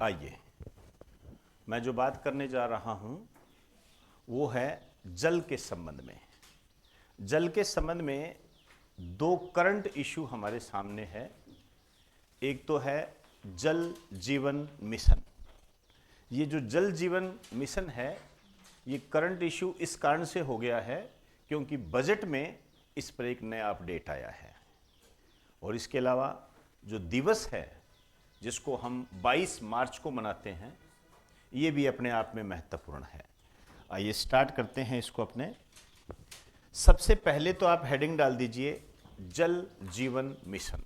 आइए, मैं जो बात करने जा रहा हूं वो है जल के संबंध में। जल के संबंध में दो करंट इशू हमारे सामने है। एक तो है जल जीवन मिशन। ये जो जल जीवन मिशन है ये करंट इशू इस कारण से हो गया है क्योंकि बजट में इस पर एक नया अपडेट आया है। और इसके अलावा जो दिवस है जिसको हम 22 मार्च को मनाते हैं ये भी अपने आप में महत्वपूर्ण है। आइए स्टार्ट करते हैं इसको अपने। सबसे पहले तो आप हेडिंग डाल दीजिए जल जीवन मिशन।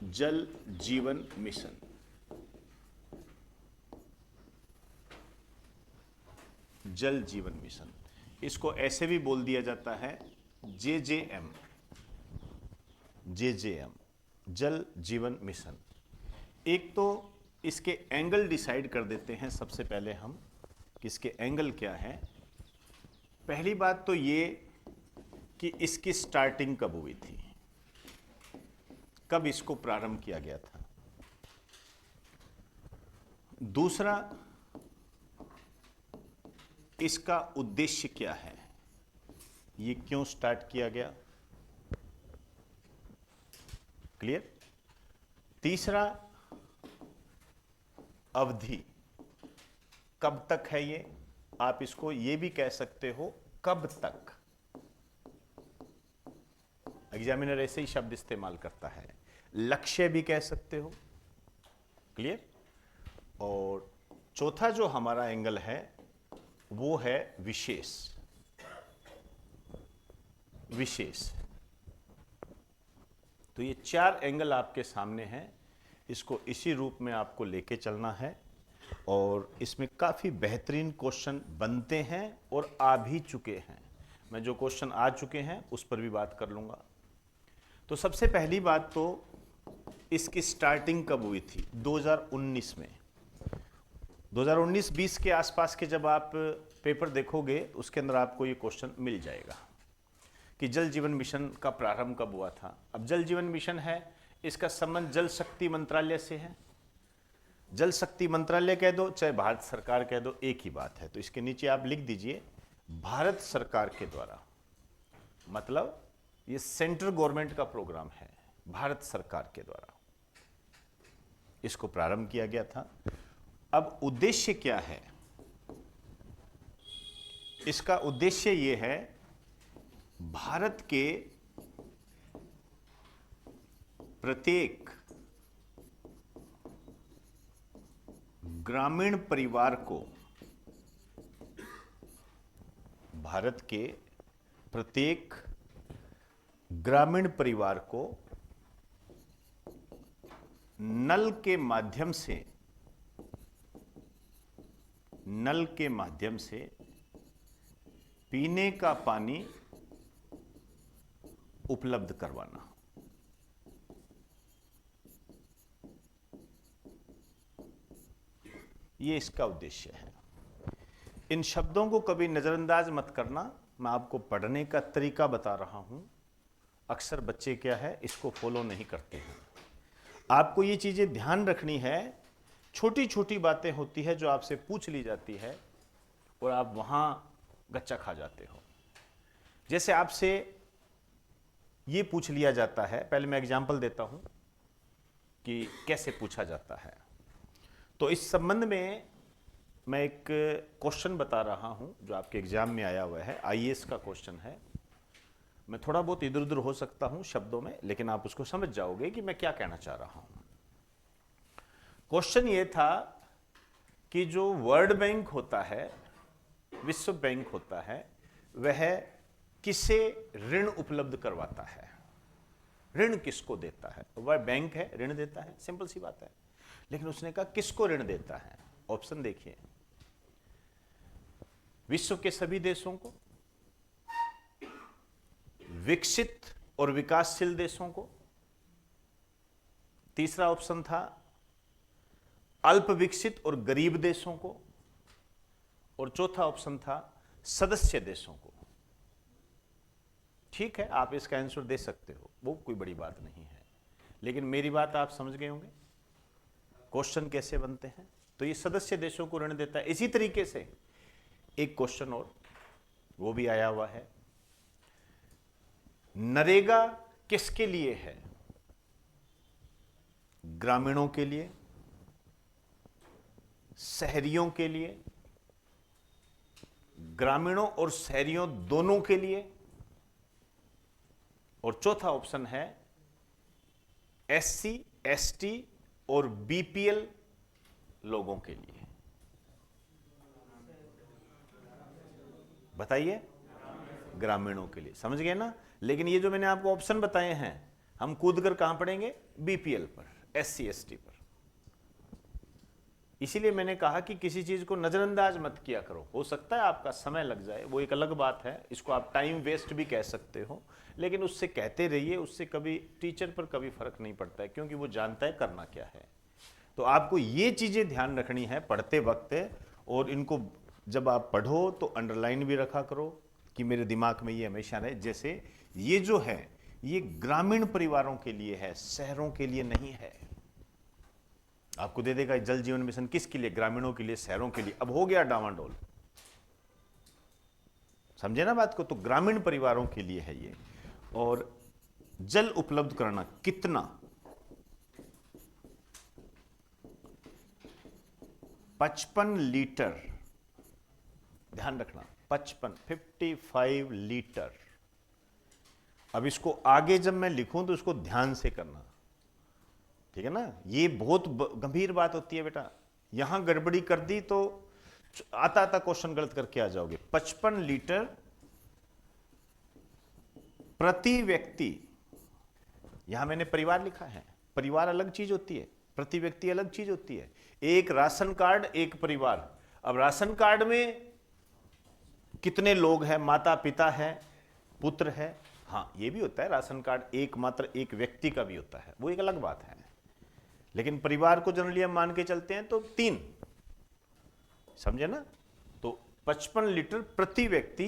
जल जीवन मिशन। जल जीवन मिशन, इसको ऐसे भी बोल दिया जाता है JJM। JJM, जल जीवन मिशन। एक तो इसके एंगल डिसाइड कर देते हैं सबसे पहले हम कि इसके एंगल क्या है। पहली बात तो ये कि इसकी स्टार्टिंग कब हुई थी, कब इसको प्रारंभ किया गया था। दूसरा, इसका उद्देश्य क्या है, ये क्यों स्टार्ट किया गया। क्लियर। तीसरा, अवधि कब तक है ये, आप इसको ये भी कह सकते हो कब तक। एग्जामिनर ऐसे ही शब्द इस्तेमाल करता है। लक्ष्य भी कह सकते हो। क्लियर। और चौथा जो हमारा एंगल है वो है विशेष। विशेष। तो ये चार एंगल आपके सामने हैं, इसको इसी रूप में आपको लेके चलना है। और इसमें काफ़ी बेहतरीन क्वेश्चन बनते हैं और आ भी चुके हैं। मैं जो क्वेश्चन आ चुके हैं उस पर भी बात कर लूँगा। तो सबसे पहली बात तो इसकी स्टार्टिंग कब हुई थी, 2019 में। 2019-20 के आसपास के जब आप पेपर देखोगे उसके अंदर आपको ये क्वेश्चन मिल जाएगा कि जल जीवन मिशन का प्रारंभ कब हुआ था। अब जल जीवन मिशन है, इसका संबंध जल शक्ति मंत्रालय से है। जल शक्ति मंत्रालय कह दो चाहे भारत सरकार कह दो, एक ही बात है। तो इसके नीचे आप लिख दीजिए भारत सरकार के द्वारा, मतलब ये सेंट्रल गवर्नमेंट का प्रोग्राम है, भारत सरकार के द्वारा इसको प्रारंभ किया गया था। अब उद्देश्य क्या है, इसका उद्देश्य ये है भारत के प्रत्येक ग्रामीण परिवार को, भारत के प्रत्येक ग्रामीण परिवार को नल के माध्यम से, नल के माध्यम से पीने का पानी उपलब्ध करवाना। ये इसका उद्देश्य है। इन शब्दों को कभी नजरअंदाज मत करना, मैं आपको पढ़ने का तरीका बता रहा हूं। अक्सर बच्चे क्या है इसको फॉलो नहीं करते हैं। आपको ये चीजें ध्यान रखनी है। छोटी छोटी बातें होती है जो आपसे पूछ ली जाती है और आप वहां गच्चा खा जाते हो। जैसे आपसे ये पूछ लिया जाता है, पहले मैं एग्जांपल देता हूं कि कैसे पूछा जाता है। तो इस संबंध में मैं एक क्वेश्चन बता रहा हूं जो आपके एग्जाम में आया हुआ है, IAS का क्वेश्चन है। मैं थोड़ा बहुत इधर उधर हो सकता हूं शब्दों में, लेकिन आप उसको समझ जाओगे कि मैं क्या कहना चाह रहा हूं। क्वेश्चन ये था कि जो वर्ल्ड बैंक होता है, विश्व बैंक होता है, वह किसे ऋण उपलब्ध करवाता है, ऋण किसको देता है। वह बैंक है, ऋण देता है, सिंपल सी बात है। लेकिन उसने कहा किसको ऋण देता है। ऑप्शन देखिए, विश्व के सभी देशों को, विकसित और विकासशील देशों को। तीसरा ऑप्शन था अल्प विकसित और गरीब देशों को। और चौथा ऑप्शन था सदस्य देशों को। ठीक है, आप इसका आंसर दे सकते हो, वो कोई बड़ी बात नहीं है, लेकिन मेरी बात आप समझ गए होंगे क्वेश्चन कैसे बनते हैं। तो ये सदस्य देशों को ऋण देता है। इसी तरीके से एक क्वेश्चन और वो भी आया हुआ है, नरेगा किसके लिए है? ग्रामीणों के लिए, शहरियों के लिए, ग्रामीणों और शहरियों दोनों के लिए, और चौथा ऑप्शन है एससी, एसटी और बीपीएल लोगों के लिए। बताइए, ग्रामीणों के लिए, समझ गए ना। लेकिन ये जो मैंने आपको ऑप्शन बताए हैं, हम कूदकर कहां पढ़ेंगे? बीपीएल पर, एससी एसटी पर। इसीलिए मैंने कहा कि किसी चीज को नजरअंदाज मत किया करो। हो सकता है आपका समय लग जाए, वो एक अलग बात है, इसको आप टाइम वेस्ट भी कह सकते हो, लेकिन उससे कहते रहिए, उससे कभी टीचर पर कभी फर्क नहीं पड़ता है, क्योंकि वो जानता है करना क्या है। तो आपको ये चीजें ध्यान रखनी है पढ़ते वक्त, और इनको जब आप पढ़ो तो अंडरलाइन भी रखा करो कि मेरे दिमाग में ये हमेशा रहे। जैसे ये जो है ये ग्रामीण परिवारों के लिए है, शहरों के लिए नहीं है। आपको दे देगा जल जीवन मिशन किसके लिए? ग्रामीणों के लिए, शहरों के लिए। अब हो गया डामाडोल, समझे ना बात को। तो ग्रामीण परिवारों के लिए है ये। और जल उपलब्ध कराना कितना? 55 लीटर, ध्यान रखना, 55 लीटर। अब इसको आगे जब मैं लिखूं तो इसको ध्यान से करना, ठीक है ना। ये बहुत गंभीर बात होती है बेटा, यहां गड़बड़ी कर दी तो आता आता क्वेश्चन गलत करके आ जाओगे। 55 लीटर प्रति व्यक्ति, यहां मैंने परिवार लिखा है, परिवार अलग चीज होती है, प्रति व्यक्ति अलग चीज होती है। एक राशन कार्ड, एक परिवार। अब राशन कार्ड में कितने लोग हैं? माता पिता है, पुत्र है, हाँ ये भी होता है। राशन कार्ड एक मात्र एक व्यक्ति का भी होता है, वो एक अलग बात है। लेकिन परिवार को जनरली हम मान के चलते हैं तो 3, समझे ना। तो 55 लीटर प्रति व्यक्ति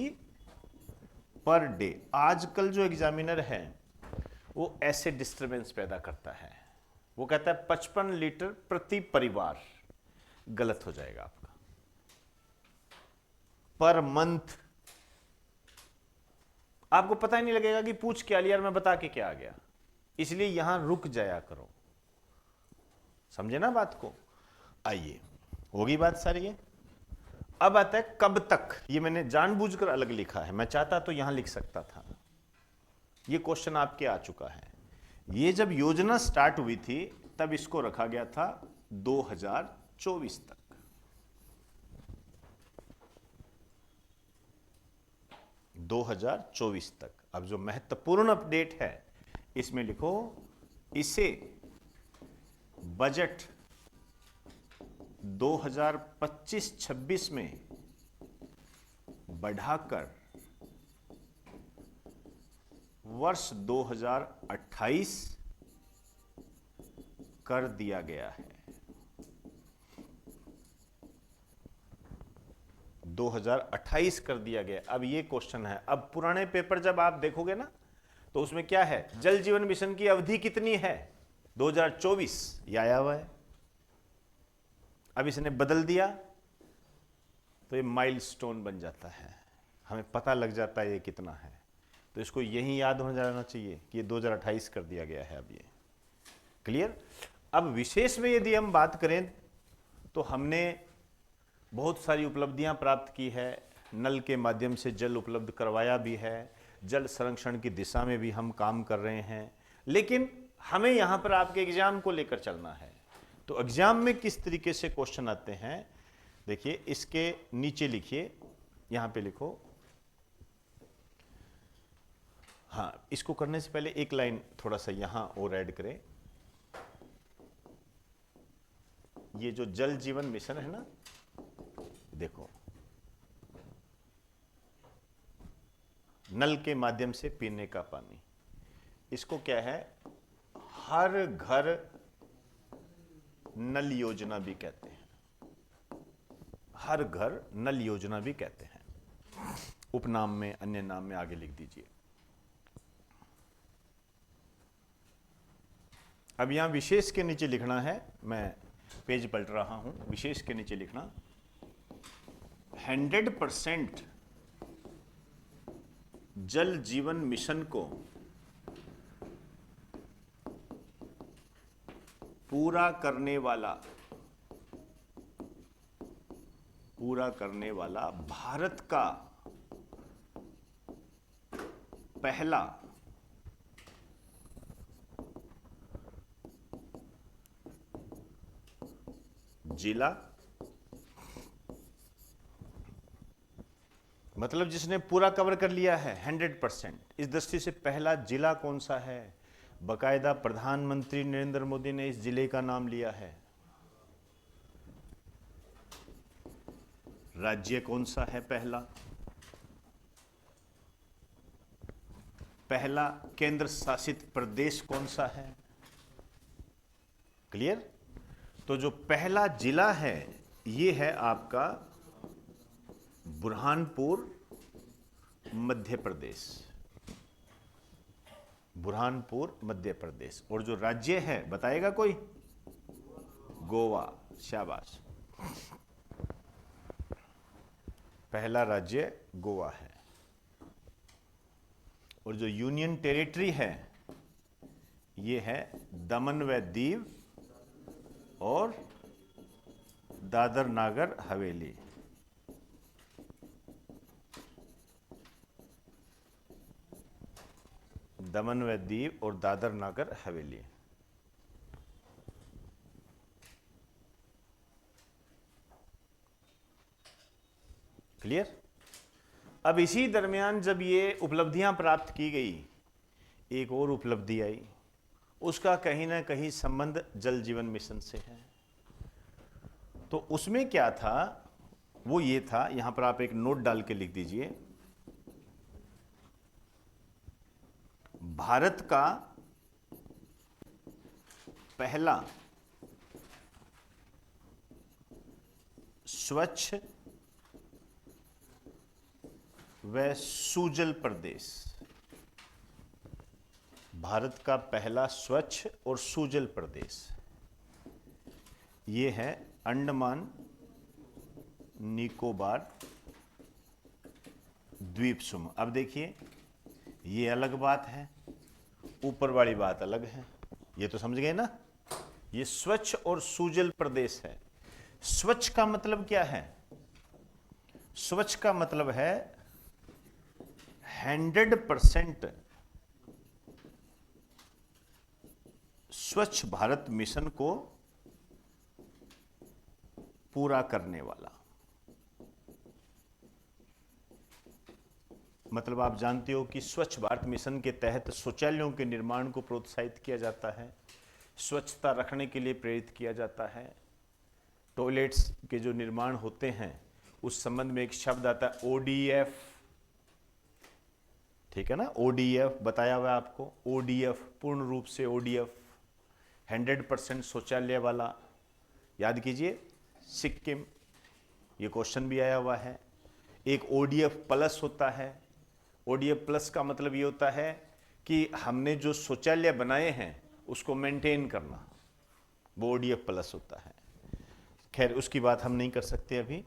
पर डे। आजकल जो एग्जामिनर है वो ऐसे डिस्टरबेंस पैदा करता है, वो कहता है 55 लीटर प्रति परिवार। गलत हो जाएगा आपका, पर मंथ। आपको पता ही नहीं लगेगा कि पूछ क्या लिया और मैं बता के क्या आ गया, इसलिए यहां रुक जाया करो, समझे ना बात को। आइए, होगी बात सारी है। अब आता है कब तक। ये मैंने जानबूझकर अलग लिखा है, मैं चाहता तो यहां लिख सकता था। ये क्वेश्चन आपके आ चुका है। ये जब योजना स्टार्ट हुई थी तब इसको रखा गया था 2024 तक। 2024 तक। अब जो महत्वपूर्ण अपडेट है इसमें लिखो, इसे बजट 2025-26 में बढ़ाकर वर्ष 2028 कर दिया गया है। 2028 कर दिया गया। अब ये क्वेश्चन है, अब पुराने पेपर जब आप देखोगे ना तो उसमें क्या है, जल जीवन मिशन की अवधि कितनी है? 2024, ये आया हुआ है। अब इसने बदल दिया तो ये माइलस्टोन बन जाता है, हमें पता लग जाता है ये कितना है। तो इसको यही याद हो जाना चाहिए कि ये 2028 कर दिया गया है। अब ये क्लियर। अब विशेष में यदि हम बात करें तो हमने बहुत सारी उपलब्धियां प्राप्त की है, नल के माध्यम से जल उपलब्ध करवाया भी है, जल संरक्षण की दिशा में भी हम काम कर रहे हैं। लेकिन हमें यहां पर आपके एग्जाम को लेकर चलना है। तो एग्जाम में किस तरीके से क्वेश्चन आते हैं, देखिए इसके नीचे लिखिए, यहां पे लिखो। हाँ, इसको करने से पहले एक लाइन थोड़ा सा यहां और ऐड करें। ये जो जल जीवन मिशन है ना, देखो नल के माध्यम से पीने का पानी, इसको क्या है, हर घर नल योजना भी कहते हैं। हर घर नल योजना भी कहते हैं, उपनाम में, अन्य नाम में आगे लिख दीजिए। अब यहां विशेष के नीचे लिखना है, मैं पेज पलट रहा हूं, विशेष के नीचे लिखना 100% जल जीवन मिशन को पूरा करने वाला भारत का पहला जिला, मतलब जिसने पूरा कवर कर लिया है 100%, इस दृष्टि से पहला जिला कौन सा है? बकायदा प्रधानमंत्री नरेंद्र मोदी ने इस जिले का नाम लिया है। राज्य कौन सा है? पहला केंद्र शासित प्रदेश कौन सा है? क्लियर? तो जो पहला जिला है ये है आपका बुरहानपुर मध्य प्रदेश, बुरहानपुर मध्य प्रदेश। और जो राज्य है बताएगा कोई? गोवा। शाबाश, पहला राज्य गोवा है। और जो यूनियन टेरिटरी है ये है दमन व दीव और दादर नागर हवेली। दमन व दीव और दादर नागर हवेली। क्लियर? अब इसी दरमियान जब ये उपलब्धियां प्राप्त की गई, एक और उपलब्धि आई, उसका कहीं ना कहीं संबंध जल जीवन मिशन से है। तो उसमें क्या था? वो ये था, यहां पर आप एक नोट डाल के लिख दीजिए, भारत का पहला स्वच्छ व सुजल प्रदेश। भारत का पहला स्वच्छ और सुजल प्रदेश ये है अंडमान निकोबार द्वीप समूह। अब देखिए ये अलग बात है, ऊपर वाली बात अलग है, ये तो समझ गए ना? ये स्वच्छ और सुजल प्रदेश है। स्वच्छ का मतलब क्या है? स्वच्छ का मतलब है 100% स्वच्छ भारत मिशन को पूरा करने वाला। मतलब आप जानते हो कि स्वच्छ भारत मिशन के तहत शौचालयों के निर्माण को प्रोत्साहित किया जाता है, स्वच्छता रखने के लिए प्रेरित किया जाता है, टॉयलेट्स के जो निर्माण होते हैं उस संबंध में एक शब्द आता है ओडीएफ, ठीक है ना? ओडीएफ बताया हुआ है आपको। ओडीएफ पूर्ण रूप से ओडीएफ 100% शौचालय वाला। याद कीजिए सिक्किम, ये क्वेश्चन भी आया हुआ है। एक ओडीएफ प्लस होता है। ओडीएफ प्लस का मतलब ये होता है कि हमने जो शौचालय बनाए हैं उसको मेंटेन करना, वो ओडीएफ प्लस होता है। खैर उसकी बात हम नहीं कर सकते अभी।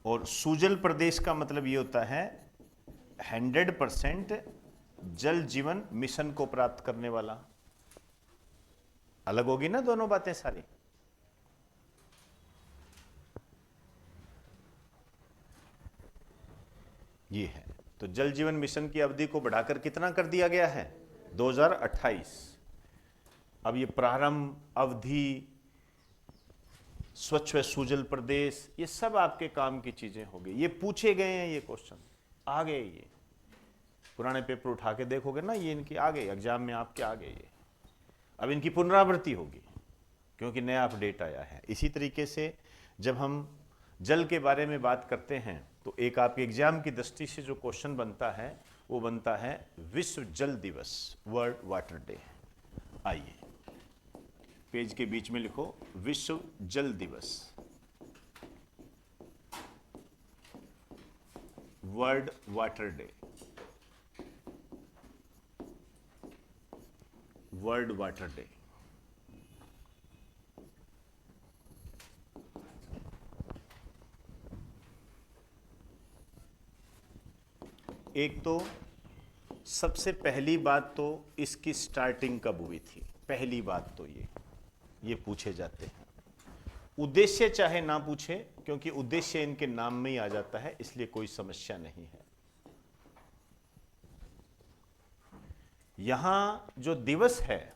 और सुजल प्रदेश का मतलब ये होता है 100% जल जीवन मिशन को प्राप्त करने वाला। अलग होगी ना दोनों बातें सारी? ये है। तो जल जीवन मिशन की अवधि को बढ़ाकर कितना कर दिया गया है? 2028। अब ये प्रारंभ, अवधि, स्वच्छ व सुजल प्रदेश, ये सब आपके काम की चीजें हो गई। ये पूछे गए हैं, ये क्वेश्चन आ गए। ये पुराने पेपर उठा के देखोगे ना, ये इनकी आ गए, एग्जाम में आपके आ गए ये। अब इनकी पुनरावृत्ति होगी क्योंकि नया अपडेट आया है। इसी तरीके से जब हम जल के बारे में बात करते हैं तो एक आपके एग्जाम की दृष्टि से जो क्वेश्चन बनता है वो बनता है विश्व जल दिवस, वर्ल्ड वाटर डे। आइए पेज के बीच में लिखो विश्व जल दिवस, world water day, world water day. एक तो सबसे पहली बात तो इसकी स्टार्टिंग कब हुई थी, पहली बात तो ये पूछे जाते हैं। उद्देश्य चाहे ना पूछे, क्योंकि उद्देश्य इनके नाम में ही आ जाता है, इसलिए कोई समस्या नहीं है। यहां जो दिवस है,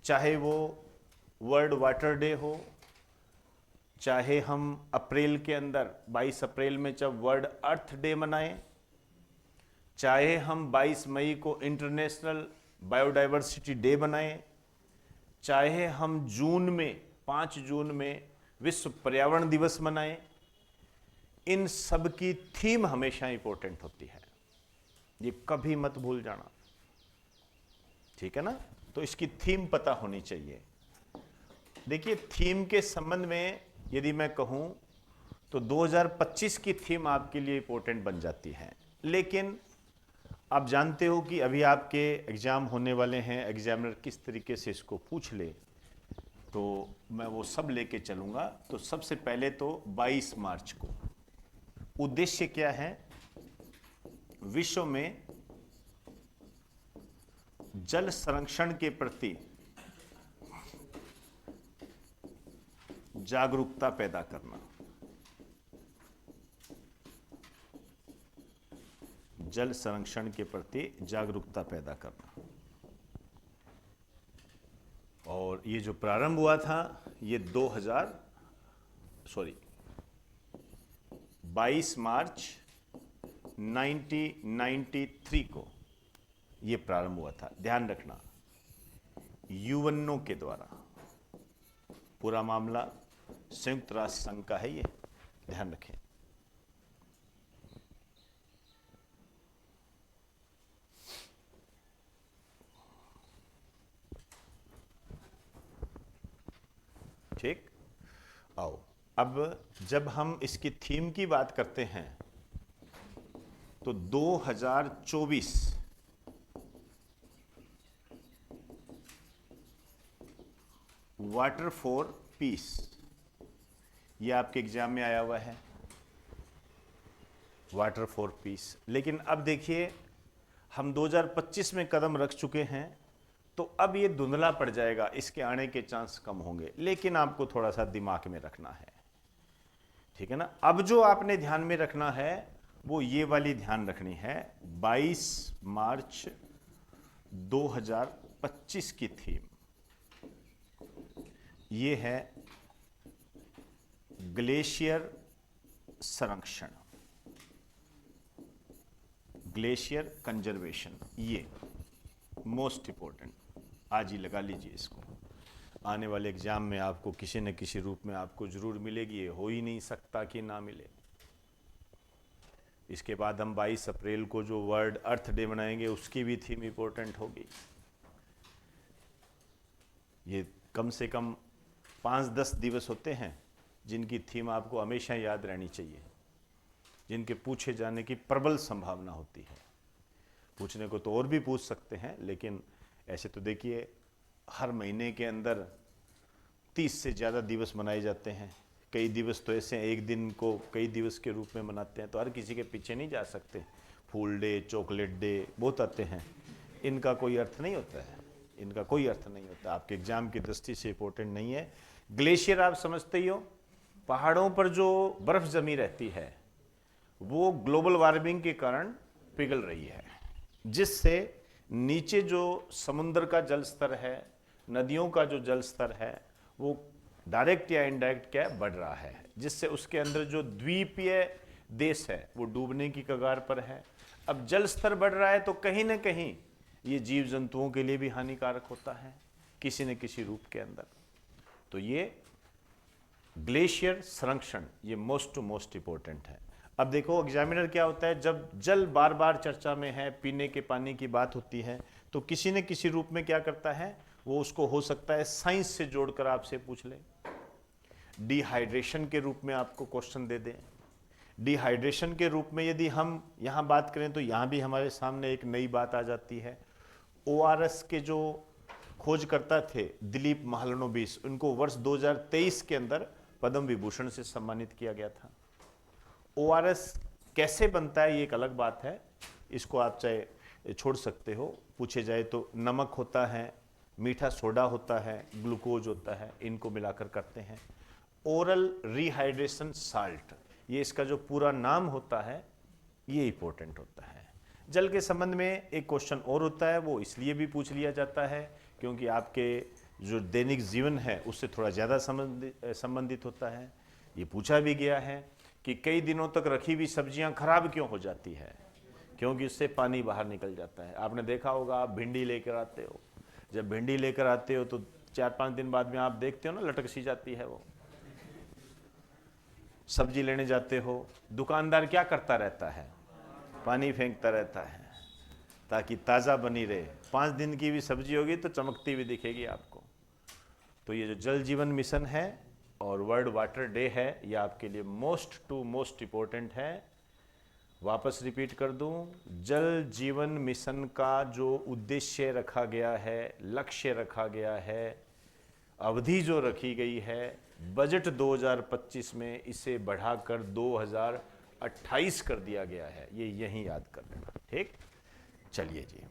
चाहे वो वर्ल्ड वाटर डे हो, चाहे हम अप्रैल के अंदर 22 अप्रैल में जब वर्ल्ड अर्थ डे मनाएं, चाहे हम 22 मई को इंटरनेशनल बायोडाइवर्सिटी डे बनाएं, चाहे हम जून में 5 जून में विश्व पर्यावरण दिवस मनाएं, इन सब की थीम हमेशा इंपॉर्टेंट होती है, ये कभी मत भूल जाना, ठीक है ना। तो इसकी थीम पता होनी चाहिए। देखिए, थीम के संबंध में यदि मैं कहूं तो 2025 की थीम आपके लिए इंपॉर्टेंट बन जाती है, लेकिन आप जानते हो कि अभी आपके एग्जाम होने वाले हैं, एग्जामिनर किस तरीके से इसको पूछ ले, तो मैं वो सब लेके चलूंगा। तो सबसे पहले तो 22 मार्च को उद्देश्य क्या है, विश्व में जल संरक्षण के प्रति जागरूकता पैदा करना, जल संरक्षण के प्रति जागरूकता पैदा करना। और ये जो प्रारंभ हुआ था ये 22 मार्च 1993 को ये प्रारंभ हुआ था, ध्यान रखना, यूएनओ के द्वारा। पूरा मामला संयुक्त राष्ट्र संघ का है, ये ध्यान रखें। ठीक, आओ अब जब हम इसकी थीम की बात करते हैं तो 2024 वाटर फॉर पीस, ये आपके एग्जाम में आया हुआ है, वाटर फॉर पीस। लेकिन अब देखिए, हम 2025 में कदम रख चुके हैं, तो अब ये धुंधला पड़ जाएगा, इसके आने के चांस कम होंगे, लेकिन आपको थोड़ा सा दिमाग में रखना है, ठीक है ना। अब जो आपने ध्यान में रखना है वो ये वाली ध्यान रखनी है, 22 मार्च 2025 की थीम ये है ग्लेशियर संरक्षण, ग्लेशियर कंजर्वेशन। ये मोस्ट इंपॉर्टेंट, आज ही लगा लीजिए इसको। आने वाले एग्जाम में आपको किसी न किसी रूप में आपको जरूर मिलेगी, ये हो ही नहीं सकता कि ना मिले। इसके बाद हम 22 अप्रैल को जो वर्ल्ड अर्थ डे मनाएंगे उसकी भी थीम इंपॉर्टेंट होगी। ये कम से कम 5-10 दिवस होते हैं जिनकी थीम आपको हमेशा याद रहनी चाहिए, जिनके पूछे जाने की प्रबल संभावना होती है। पूछने को तो और भी पूछ सकते हैं, लेकिन ऐसे तो देखिए हर महीने के अंदर 30 से ज़्यादा दिवस मनाए जाते हैं। कई दिवस तो ऐसे एक दिन को कई दिवस के रूप में मनाते हैं, तो हर किसी के पीछे नहीं जा सकते। फूल डे, चॉकलेट डे बहुत आते हैं, इनका कोई अर्थ नहीं होता है, इनका कोई अर्थ नहीं होता, आपके एग्जाम की दृष्टि से इंपॉर्टेंट नहीं है। ग्लेशियर आप समझते ही हो, पहाड़ों पर जो बर्फ जमी रहती है वो ग्लोबल वार्मिंग के कारण पिघल रही है, जिससे नीचे जो समुद्र का जल स्तर है, नदियों का जो जल स्तर है, वो डायरेक्ट या इनडायरेक्ट क्या है, बढ़ रहा है, जिससे उसके अंदर जो द्वीपीय देश है वो डूबने की कगार पर है। अब जल स्तर बढ़ रहा है तो कहीं ना कहीं ये जीव जंतुओं के लिए भी हानिकारक होता है किसी न किसी रूप के अंदर। तो ये ग्लेशियर संरक्षण ये मोस्ट टू मोस्ट इंपॉर्टेंट है। अब देखो एग्जामिनर क्या होता है, जब जल बार बार चर्चा में है, पीने के पानी की बात होती है, तो किसी न किसी रूप में क्या करता है वो, उसको हो सकता है साइंस से जोड़कर आपसे पूछ ले। डिहाइड्रेशन के रूप में आपको क्वेश्चन दे दें। डिहाइड्रेशन के रूप में यदि हम यहाँ बात करें तो यहाँ भी हमारे सामने एक नई बात आ जाती है। ORS के जो खोजकर्ता थे दिलीप महालनोबिस, उनको वर्ष 2023 के अंदर पद्म विभूषण से सम्मानित किया गया था। ORS कैसे बनता है ये एक अलग बात है, इसको आप चाहे छोड़ सकते हो। पूछे जाए तो नमक होता है, मीठा सोडा होता है, ग्लूकोज होता है, इनको मिलाकर करते हैं। ओरल रिहाइड्रेशन साल्ट, ये इसका जो पूरा नाम होता है ये इंपॉर्टेंट होता है। जल के संबंध में एक क्वेश्चन और होता है, वो इसलिए भी पूछ लिया जाता है क्योंकि आपके जो दैनिक जीवन है उससे थोड़ा ज़्यादा संबंधित होता है। ये पूछा भी गया है कि कई दिनों तक रखी हुई सब्जियां खराब क्यों हो जाती है, क्योंकि उससे पानी बाहर निकल जाता है। आपने देखा होगा, आप भिंडी लेकर आते हो, जब भिंडी लेकर आते हो तो 4-5 दिन बाद में आप देखते हो ना लटक सी जाती है वो। सब्जी लेने जाते हो, दुकानदार क्या करता रहता है, पानी फेंकता रहता है ताकि ताज़ा बनी रहे। 5 दिन की भी सब्जी होगी तो चमकती हुई दिखेगी आपको। तो ये जो जल जीवन मिशन है और वर्ल्ड वाटर डे है, ये आपके लिए मोस्ट इम्पोर्टेंट है। वापस रिपीट कर दूं, जल जीवन मिशन का जो उद्देश्य रखा गया है, लक्ष्य रखा गया है, अवधि जो रखी गई है, बजट 2025 में इसे बढ़ाकर 2028 कर दिया गया है। ये यहीं याद कर लेना, ठीक। चलिए जी।